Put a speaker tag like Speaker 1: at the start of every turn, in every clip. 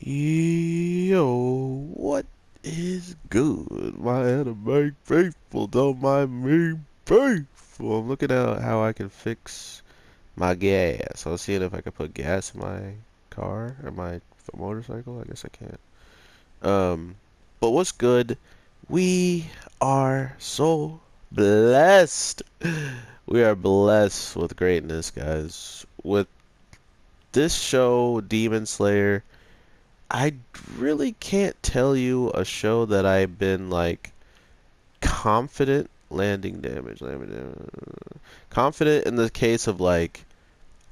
Speaker 1: Yo, what is good? My anime faithful, don't mind me faithful. I'm looking at how I can fix my gas. I was seeing if I could put gas in my car or my motorcycle. I guess I can't. Um, but what's good? We are so blessed. We are blessed with greatness, guys. With this show, Demon Slayer. I really can't tell you a show that I've been like confident landing damage, confident in the case of like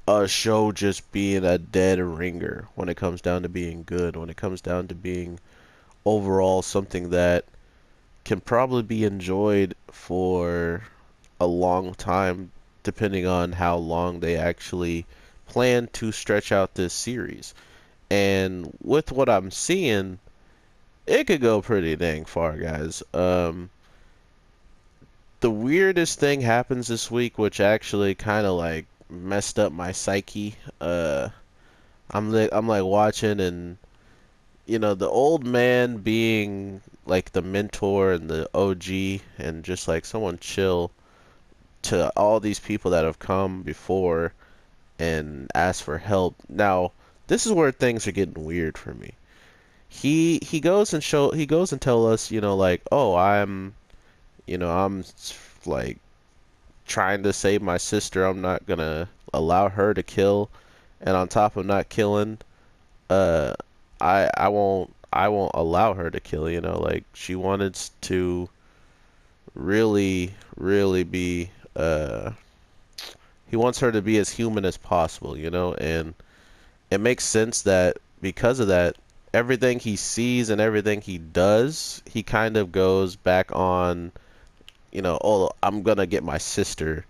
Speaker 1: a show just being a dead ringer when it comes down to being good, when it comes down to being overall something that can probably be enjoyed for a long time, depending on how long they actually plan to stretch out this series. And with what I'm seeing, it could go pretty dang far, guys. The weirdest thing happens this week, which actually kind of like messed up my psyche. I'm like watching, and the old man being like the mentor and the OG, and just like someone chill to all these people that have come before and asked for help. Now, this is where things are getting weird for me. He goes and tell us, like, oh, I'm like trying to save my sister. I'm not gonna allow her to kill, and on top of not killing, uh, I won't allow her to kill. Like she wanted to really, really be. He wants her to be as human as possible. And it makes sense that because of that, everything he sees and everything he does, he kind of goes back on, oh, I'm gonna get my sister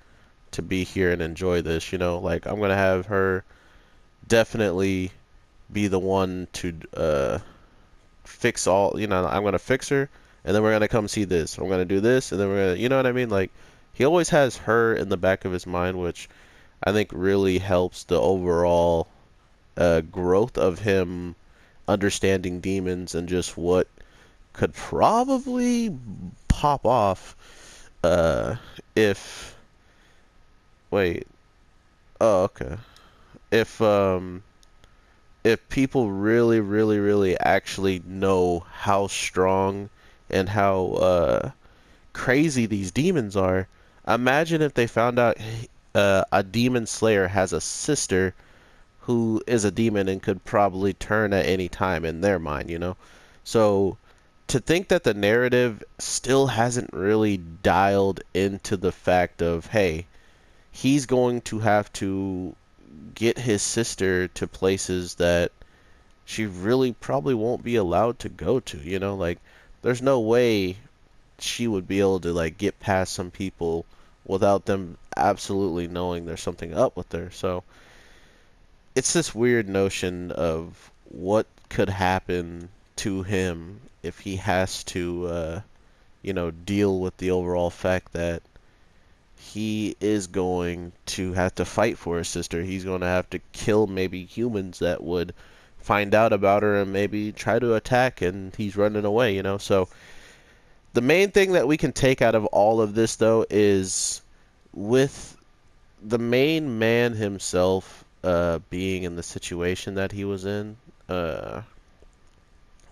Speaker 1: to be here and enjoy this, like I'm gonna have her definitely be the one to fix all, I'm gonna fix her, and then we're gonna come see this. I'm gonna do this, and then we're gonna, you know what I mean? Like he always has her in the back of his mind, which I think really helps the overall growth of him understanding demons and just what could probably pop off if wait. Oh, okay. If um if people really, really, really actually know how strong and how crazy these demons are, imagine if they found out a demon slayer has a sister who is a demon and could probably turn at any time in their mind. So to think that the narrative still hasn't really dialed into the fact of, hey, he's going to have to get his sister to places that she really probably won't be allowed to go to, like there's no way she would be able to like get past some people without them absolutely knowing there's something up with her. So it's this weird notion of what could happen to him if he has to deal with the overall fact that he is going to have to fight for his sister. He's going to have to kill maybe humans that would find out about her and maybe try to attack, and he's running away. So the main thing that we can take out of all of this, though, is with the main man himself being in the situation that he was in.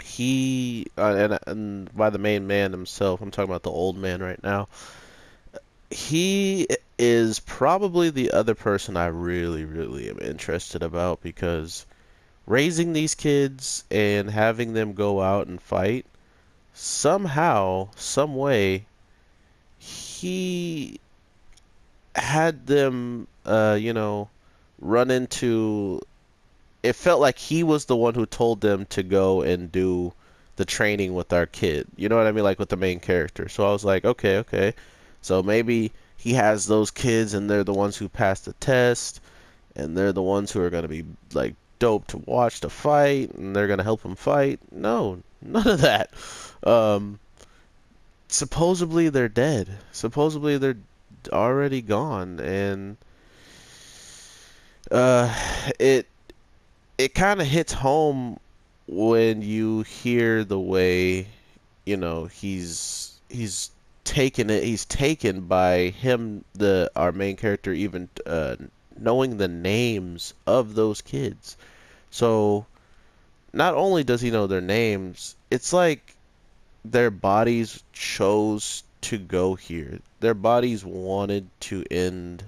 Speaker 1: He and by the main man himself, I'm talking about the old man right now. He is probably the other person I really, really am interested about, because raising these kids and having them go out and fight, somehow, some way, he had them, run into. It felt like he was the one who told them to go and do the training with our kid. You know what I mean? Like with the main character. So I was like, okay, okay. So maybe he has those kids and they're the ones who passed the test, and they're the ones who are going to be like dope to watch the fight, and they're going to help him fight. No, none of that. Um, Supposedly they're dead. Supposedly they're already gone, and uh, it it kind of hits home when you hear the way, he's taken by him, the our main character, even knowing the names of those kids. So not only does he know their names, it's like their bodies chose to go here. Their bodies wanted to end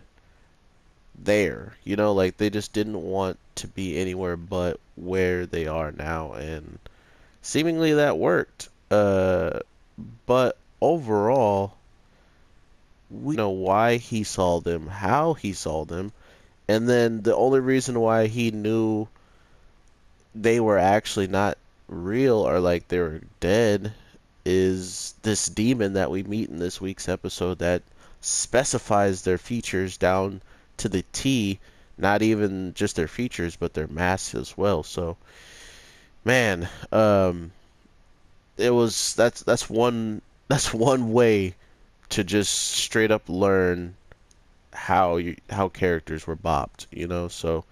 Speaker 1: there. Like they just didn't want to be anywhere but where they are now, and seemingly that worked. But overall, we know why he saw them, how he saw them, and then the only reason why he knew they were actually not real, or like they were dead, is this demon that we meet in this week's episode that specifies their features down to the T, not even just their features, but their masks as well. So, man, that's one way to just straight up learn how characters were bopped, So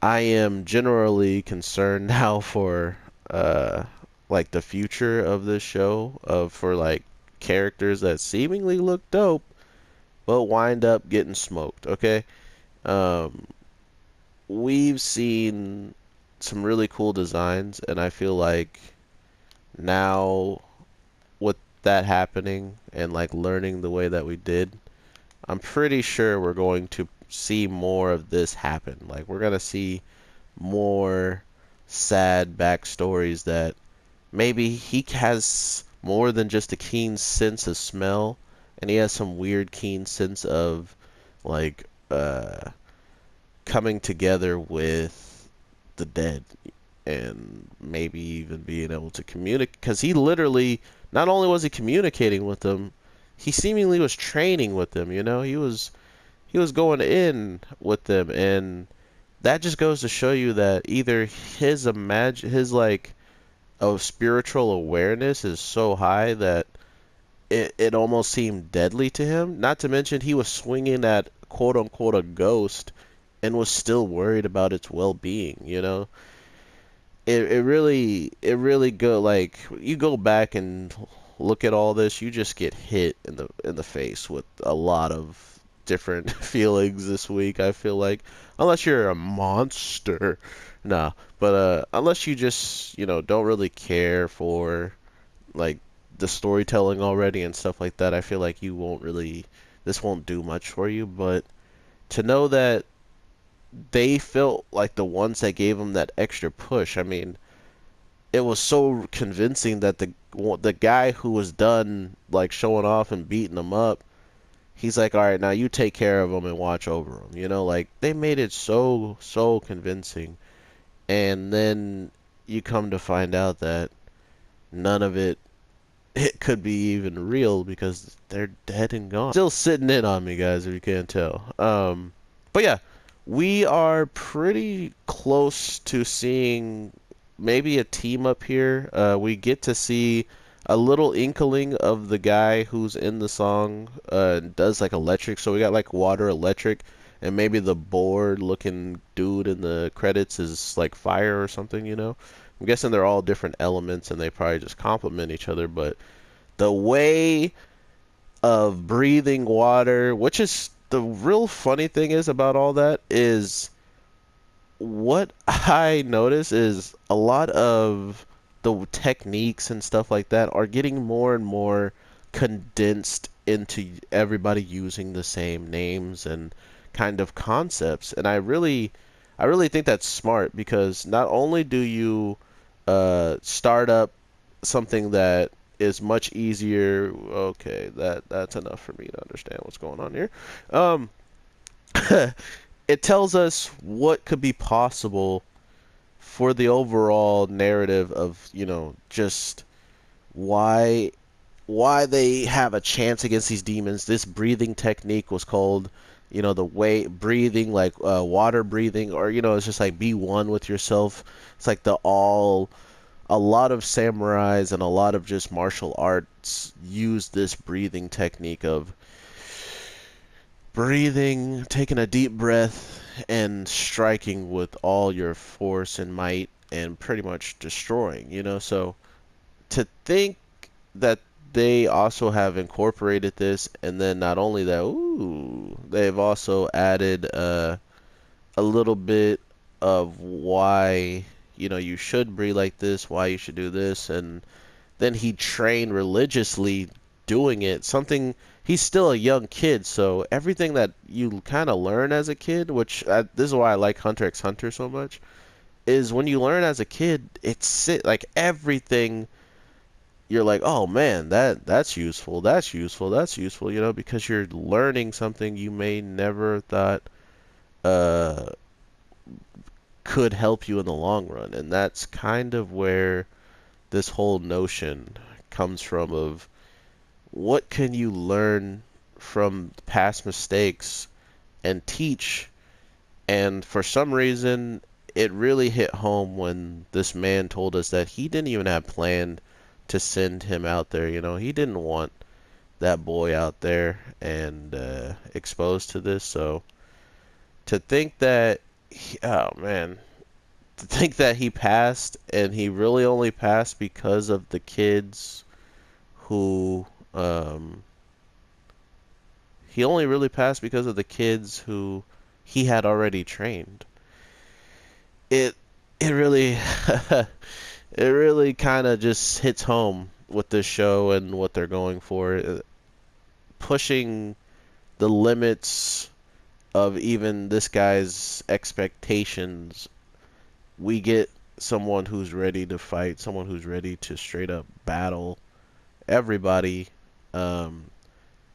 Speaker 1: I am generally concerned now for uh like the future of this show, of for like characters that seemingly look dope but wind up getting smoked, okay? Um we've seen some really cool designs, and I feel like now with that happening and like learning the way that we did, I'm pretty sure we're going to see more of this happen. Like we're gonna see more sad backstories that maybe he has more than just a keen sense of smell, and he has some weird keen sense of like coming together with the dead, and maybe even being able to communicate, because he literally, not only was he communicating with them, he seemingly was training with them, he was going in with them, and that just goes to show you that either his like spiritual awareness is so high that it almost seemed deadly to him. Not to mention he was swinging at quote unquote a ghost and was still worried about its well-being. It really go, like, you go back and look at all this, you just get hit in the face with a lot of different feelings this week. I feel like, unless you're a monster, nah. But unless you just don't really care for like the storytelling already and stuff like that, I feel like you won't really, this won't do much for you. But to know that they felt like the ones that gave them that extra push, I mean, it was so convincing that the guy who was done like showing off and beating them up, he's like, all right, now you take care of them and watch over them. Like they made it so convincing, and then you come to find out that none of it could be even real because they're dead and gone. Still sitting in on me, guys, if you can't tell. But yeah, we are pretty close to seeing maybe a team up here. We get to see a little inkling of the guy who's in the song, does like electric. So we got like water, electric, and maybe the bored looking dude in the credits is like fire or something. I'm guessing they're all different elements and they probably just complement each other, but the way of breathing water, which is the real funny thing is about all that, is what I notice is a lot of the techniques and stuff like that are getting more and more condensed into everybody using the same names and kind of concepts. And I really think that's smart, because not only do you start up something that is much easier. Okay, that's enough for me to understand what's going on here. Um, it tells us what could be possible for the overall narrative of, just why they have a chance against these demons. This breathing technique was called, the way breathing, like water breathing, or it's just like be one with yourself. It's like a lot of samurais and a lot of just martial arts use this breathing technique of breathing, taking a deep breath, and striking with all your force and might. and pretty much destroying, So to think that they also have incorporated this, and then not only that, ooh, they've also added a little bit of why, you should breathe like this, why you should do this, and then he trained religiously doing it. Something he's still a young kid, so everything that you kind of learn as a kid, which this is why I like Hunter x Hunter so much, is when you learn as a kid, like everything you're like, oh man, that's useful, that's useful, that's useful, because you're learning something you may never thought uh could help you in the long run. And that's kind of where this whole notion comes from of what can you learn from past mistakes and teach. And for some reason, it really hit home when this man told us that he didn't even have planned to send him out there. He didn't want that boy out there and exposed to this. So to think that, oh man, to think that he passed and he really only passed because of the kids who, he only really passed because of the kids who he had already trained. It, it really, it really kind of just hits home with this show and what they're going for, pushing the limits of even this guy's expectations. We get someone who's ready to fight, someone who's ready to straight up battle everybody. Um,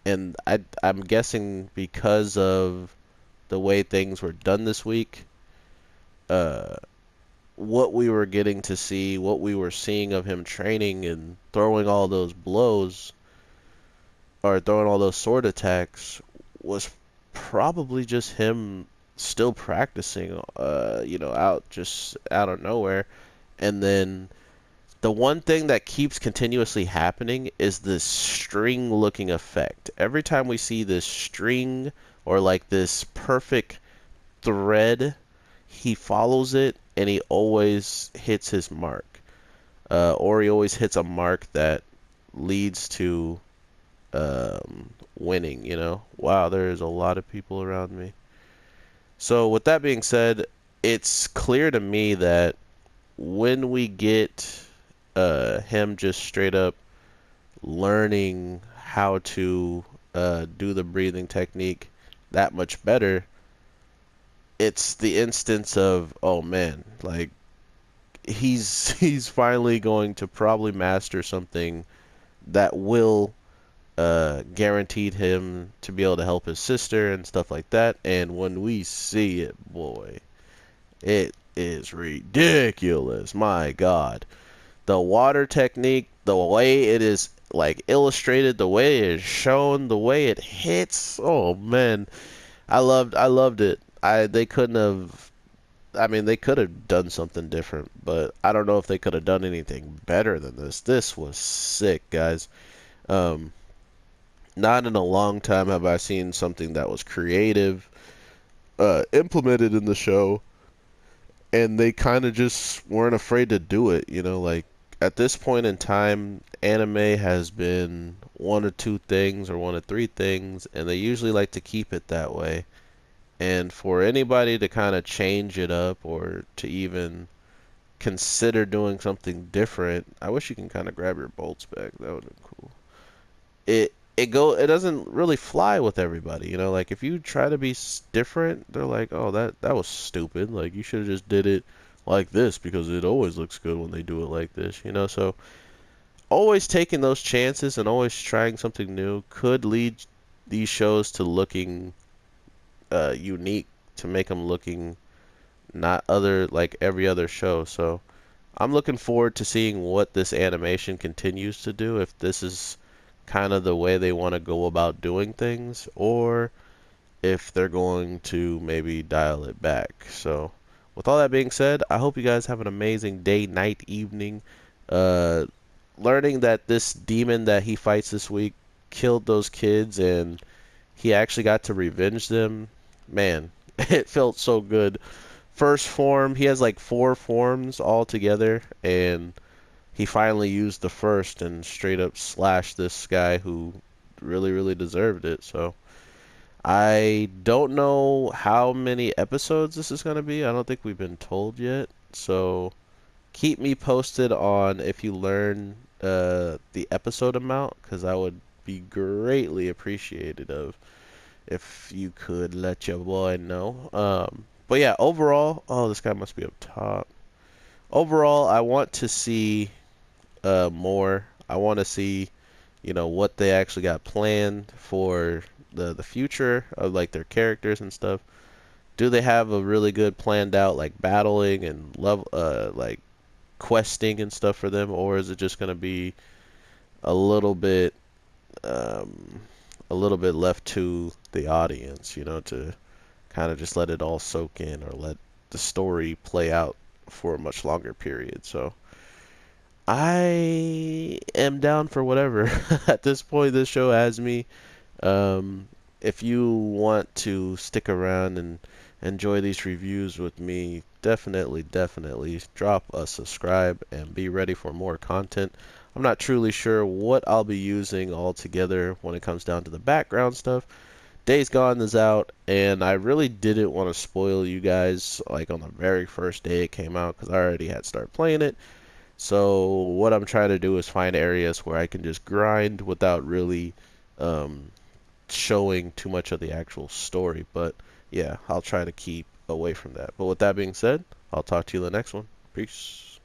Speaker 1: and I'm guessing because of the way things were done this week, uh, what we were getting to see, what we were seeing of him training and throwing all those blows or throwing all those sword attacks was probably just him still practicing, out just out of nowhere. And then the one thing that keeps continuously happening is this string looking effect. Every time we see this string or like this perfect thread, he follows it and he always hits his mark. Or he always hits a mark that leads to winning, Wow, there's a lot of people around me. So, with that being said, it's clear to me that when we get him just straight up learning how to do the breathing technique that much better, it's the instance of, oh man, like he's finally going to probably master something that will guaranteed him to be able to help his sister and stuff like that. And when we see it, boy, it is ridiculous. My God. The water technique, the way it is like illustrated, the way it is shown, the way it hits. Oh man, I loved it. They couldn't have. I mean, they could have done something different, but I don't know if they could have done anything better than this. This was sick, guys. Um, Not in a long time have I seen something that was creative, implemented in the show, and they kind of just weren't afraid to do it. Like at this point in time, anime has been one of two things or one of three things, and they usually like to keep it that way. And for anybody to kind of change it up or to even consider doing something different, I wish you can kind of grab your bolts back. That would have been cool. It doesn't really fly with everybody, like if you try to be different, they're like, oh, that was stupid, like you should have just did it like this because it always looks good when they do it like this, so always taking those chances and always trying something new could lead these shows to looking unique, to make them looking not other like every other show. So I'm looking forward to seeing what this animation continues to do, if this is kind of the way they want to go about doing things, or if they're going to maybe dial it back. So, with all that being said, I hope you guys have an amazing day, night, evening. Uh, Learning that this demon that he fights this week killed those kids and he actually got to revenge them, man, it felt so good first form. He has like four forms all together, and he finally used the first and straight up slashed this guy who really, really deserved it. So I don't know how many episodes this is gonna be. I don't think we've been told yet. So keep me posted on if you learn the episode amount, because I would be greatly appreciated of if you could let your boy know. But yeah, overall, oh, this guy must be up top. Overall, I want to see more. I want to see, what they actually got planned for the future of like their characters and stuff. Do they have a really good planned out like battling and love like questing and stuff for them, or is it just gonna be a little bit um, a little bit left to the audience, to kind of just let it all soak in or let the story play out for a much longer period. So I am down for whatever. At this point, this show has me. Um, if you want to stick around and enjoy these reviews with me, definitely, definitely drop a subscribe and be ready for more content. I'm not truly sure what I'll be using altogether when it comes down to the background stuff. Days Gone is out, and I really didn't want to spoil you guys like on the very first day it came out because I already had started playing it. So what I'm trying to do is find areas where I can just grind without really um, showing too much of the actual story. But yeah, I'll try to keep away from that. But with that being said, I'll talk to you in the next one. Peace.